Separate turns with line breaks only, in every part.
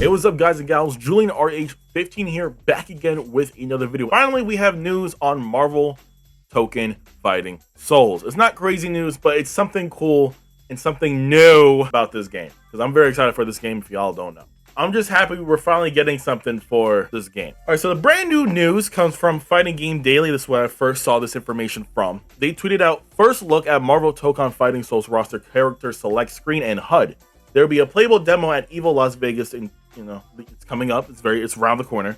Hey, what's up guys and gals, Julian RH15 here, back again with another video. Finally, we have news on Marvel Tokon Fighting Souls. It's not crazy news, but it's something cool and something new about this game, because I'm very excited for this game if y'all don't know. I'm just happy we're finally getting something for this game. Alright, so the brand new news comes from Fighting Game Daily. This is where I first saw this information from. They tweeted out, first look at Marvel Tokon Fighting Souls roster character select screen and HUD. There will be a playable demo at EVO Las Vegas in, it's coming up. It's around the corner.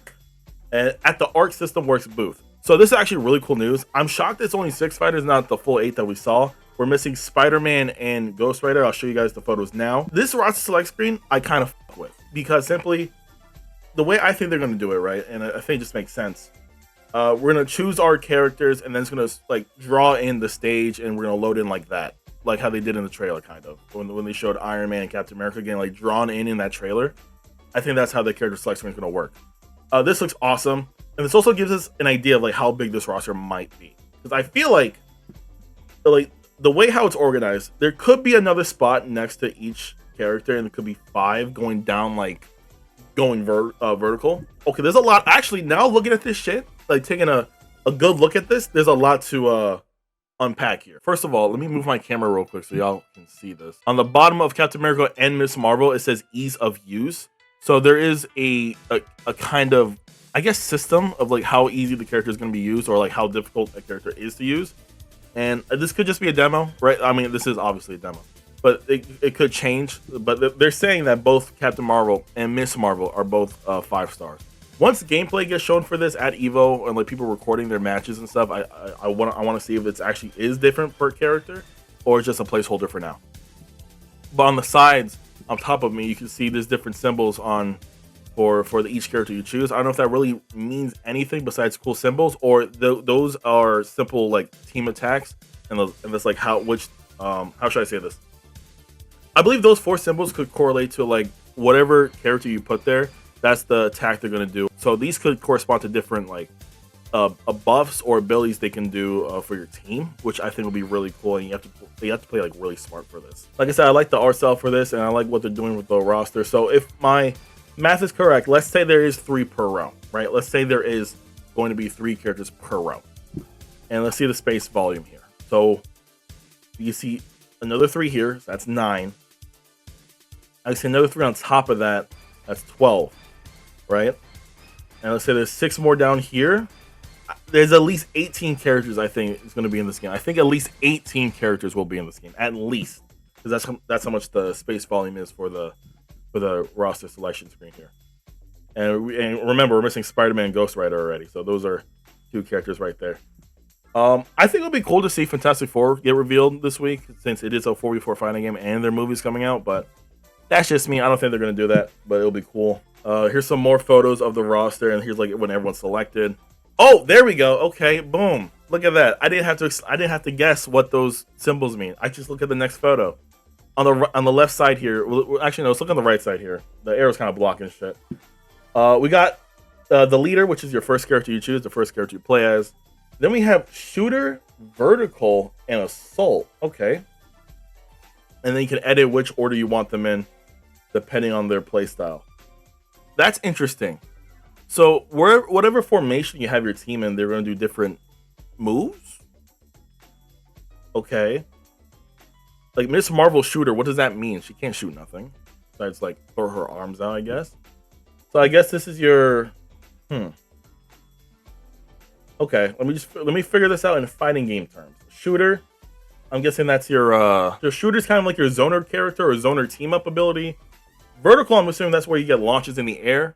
And at the Arc System Works booth. So this is actually really cool news. I'm shocked it's only 6 fighters, not the full 8 that we saw. We're missing Spider-Man and Ghost Rider. I'll show you guys the photos now. This roster select screen, I kind of fuck with. Because simply, the way I think they're going to do it, right? And I think it just makes sense. We're going to choose our characters and then it's going to like draw in the stage and we're going to load in like that. Like how they did in the trailer, kind of. When they showed Iron Man and Captain America getting like drawn in that trailer. I think that's how the character select screen is going to work. This looks awesome. And this also gives us an idea of like how big this roster might be. Because I feel like the way how it's organized, there could be another spot next to each character and it could be 5 going down, like going vertical. Okay, there's a lot. Actually, now looking at this shit, like taking a good look at this, there's a lot to unpack here. First of all, let me move my camera real quick so y'all can see this. On the bottom of Captain America and Miss Marvel, it says ease of use. So there is a kind of, I guess, system of like how easy the character is going to be used or like how difficult a character is to use. And this could just be a demo, right? I mean, this is obviously a demo, but it could change. But they're saying that both Captain Marvel and Miss Marvel are both 5 stars. Once gameplay gets shown for this at EVO and like people recording their matches and stuff, I want to see if it actually is different per character or it's just a placeholder for now. But on the sides, on top of me, you can see there's different symbols on for each character you choose. I don't know if that really means anything besides cool symbols or those are simple like team attacks and that's like how should I say this? I believe those 4 symbols could correlate to like whatever character you put there. That's the attack they're going to do. So these could correspond to different like buffs or abilities they can do for your team, which I think will be really cool. And you have to play like really smart for this. Like I said, I like the art style for this, and I like what they're doing with the roster. So if my math is correct, let's say there is 3 per row, right? Let's say there is going to be 3 characters per row, and let's see the space volume here. So you see another 3 here. So that's 9. I see another 3 on top of that. That's 12. Right? And let's say there's 6 more down here. There's at least 18 characters I think is going to be in this game. I think at least 18 characters will be in this game. At least. Because that's how much the space volume is for the roster selection screen here. And remember, we're missing Spider-Man and Ghost Rider already. So those are 2 characters right there. I think it'll be cool to see Fantastic Four get revealed this week, since it is a 4v4 fighting game and their movie's coming out. But that's just me. I don't think they're going to do that, but it'll be cool. Here's some more photos of the roster, and here's like when everyone's selected. Oh, there we go. Okay, boom. Look at that. I didn't have to guess what those symbols mean. I just look at the next photo. On the left side here. Well, actually, no. Let's look on the right side here. The arrow's kind of blocking shit. We got the leader, which is your first character you choose, the first character you play as. Then we have shooter, vertical, and assault. Okay. And then you can edit which order you want them in, depending on their playstyle. That's interesting. So whatever formation you have your team in, they're going to do different moves. Okay. Like Miss Marvel shooter, what does that mean? She can't shoot nothing besides like throw her arms out, I guess. So I guess this is your Okay, let me figure this out in fighting game terms. Shooter, I'm guessing that's your shooter's kind of like your zoner character or zoner team up ability. Vertical, I'm assuming that's where you get launches in the air.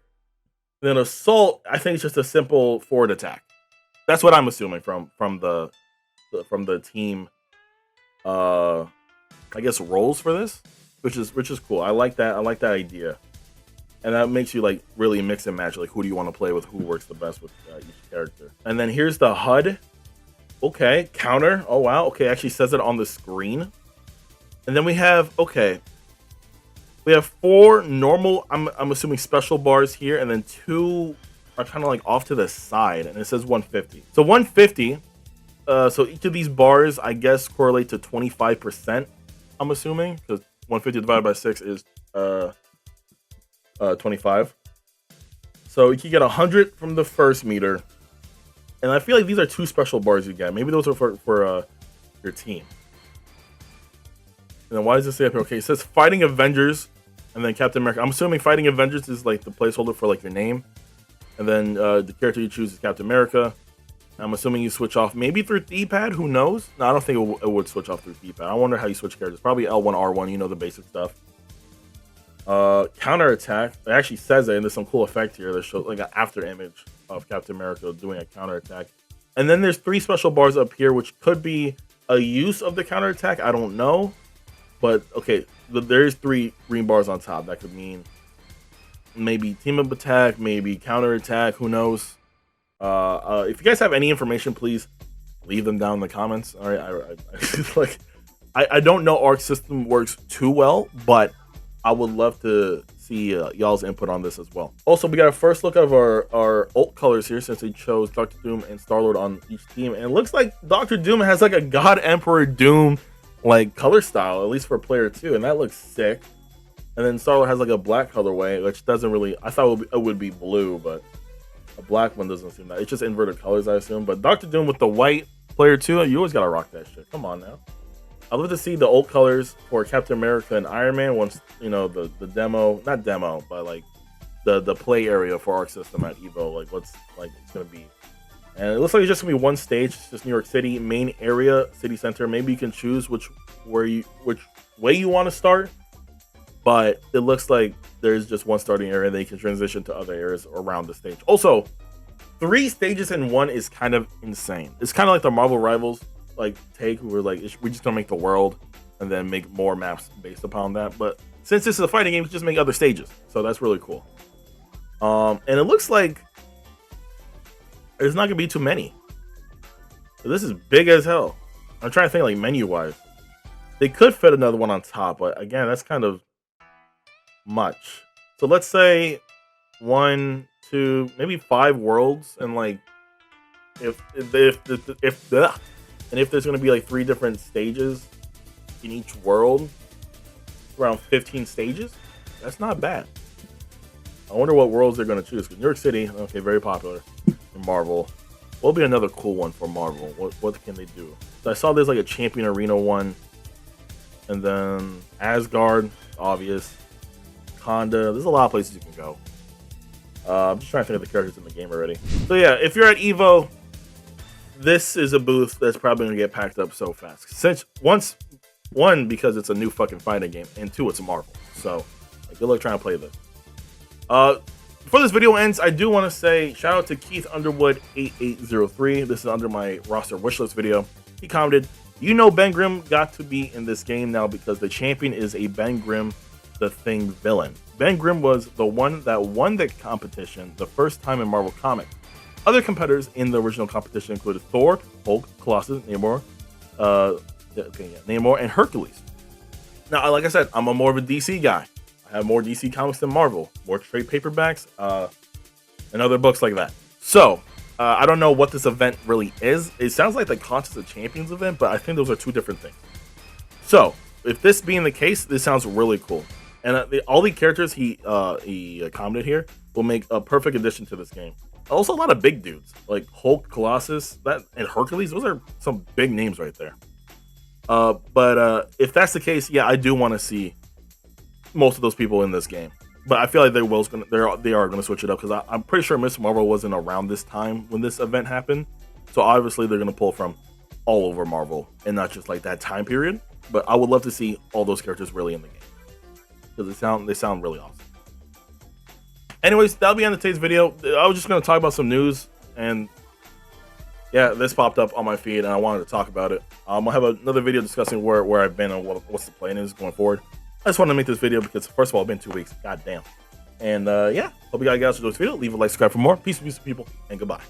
And then assault, I think it's just a simple forward attack. That's what I'm assuming from the team. I guess roles for this, which is cool. I like that. I like that idea, and that makes you like really mix and match. Like who do you want to play with? Who works the best with each character? And then here's the HUD. Okay, counter. Oh wow. Okay, actually says it on the screen. And then we have we have 4 normal. I'm assuming special bars here, and then 2 are kind of like off to the side, and it says 150. So 150. So each of these bars, I guess, correlate to 25%. I'm assuming because 150 divided by 6 is 25. So you can get 100 from the first meter. And I feel like these are 2 special bars you get. Maybe those are for your team. And then why does it say up here? Okay, it says Fighting Avengers and then Captain America. I'm assuming Fighting Avengers is like the placeholder for like your name. And then the character you choose is Captain America. I'm assuming you switch off maybe through D-pad. Who knows? No, I don't think it would switch off through D-pad. I wonder how you switch characters. Probably L1, R1. You know the basic stuff. Counter attack. It actually says it, and there's some cool effect here that shows like an after image of Captain America doing a counter attack. And then there's 3 special bars up here, which could be a use of the counter attack. I don't know, but okay, there's 3 green bars on top. That could mean maybe team up attack, maybe counter attack. Who knows? If you guys have any information, please leave them down in the comments. All right, I don't know Arc system works too well, but I would love to see y'all's input on this as well. Also, we got a first look of our ult colors here, since we chose Dr. Doom and Star-Lord on each team, and it looks like Dr. Doom has like a God Emperor Doom like color style, at least for player 2, and that looks sick. And then Star-Lord has like a black colorway, which doesn't really, I thought it would be blue, but a black one doesn't seem that. It's just inverted colors, I assume. But Dr. Doom with the white player 2, you always gotta rock that shit. Come on now. I'd love to see the ult colors for Captain America and Iron Man once, you know, the demo, not demo, but like the play area for Arc System at Evo, like what's like it's gonna be. And it looks like it's just gonna be one stage. It's just New York City, main area, city center. Maybe you can choose which way you want to start. But it looks like there's just one starting area. They can transition to other areas around the stage. Also, 3 stages in one is kind of insane. It's kind of like the Marvel Rivals like take, who were like, we're just gonna make the world and then make more maps based upon that. But since this is a fighting game, just make other stages. So that's really cool. And it looks like there's not gonna be too many. So this is big as hell. I'm trying to think like menu wise. They could fit another one on top, but again, that's kind of much. So let's say 1, 2, maybe 5 worlds, and like if there's gonna be like 3 different stages in each world, around 15 stages. That's not bad. I wonder what worlds they're gonna choose. Because New York City, okay, very popular. And Marvel, what'll be another cool one for Marvel? What can they do? So I saw there's like a Champion Arena one, and then Asgard, obvious. Honda. There's a lot of places you can go. I'm just trying to think of the characters in the game already. So yeah, if you're at Evo, this is a booth that's probably gonna get packed up so fast. Since one, because it's a new fucking fighting game, and 2, it's a Marvel. So like, good luck trying to play this. Before this video ends, I do want to say shout out to Keith Underwood 8803. This is under my roster wishlist video. He commented, "You know Ben Grimm got to be in this game now because the champion is a Ben Grimm the Thing villain. Ben Grimm was the one that won the competition the first time in Marvel Comics. Other competitors in the original competition included Thor, Hulk, Colossus, Namor, Namor, and Hercules. Now, like I said, I'm more of a DC guy. I have more DC comics than Marvel, more trade paperbacks, and other books like that. So, I don't know what this event really is. It sounds like the Contest of Champions event, but I think those are 2 different things. So, if this being the case, this sounds really cool. And all the characters he commented here will make a perfect addition to this game. Also, a lot of big dudes like Hulk, Colossus, and Hercules. Those are some big names right there. But if that's the case, yeah, I do want to see most of those people in this game. But I feel like they are gonna switch it up, because I'm pretty sure Miss Marvel wasn't around this time when this event happened. So obviously they're gonna pull from all over Marvel and not just like that time period. But I would love to see all those characters really in the game, because they sound really awesome. Anyways, that'll be on today's video. I was just going to talk about some news, and yeah, this popped up on my feed, and I wanted to talk about it. I'll have another video discussing where I've been and what's the plan is going forward. I just wanted to make this video because, first of all, it's been 2 weeks. God damn. And yeah, hope you guys enjoyed this video. Leave a like, subscribe for more. Peace, people, and goodbye.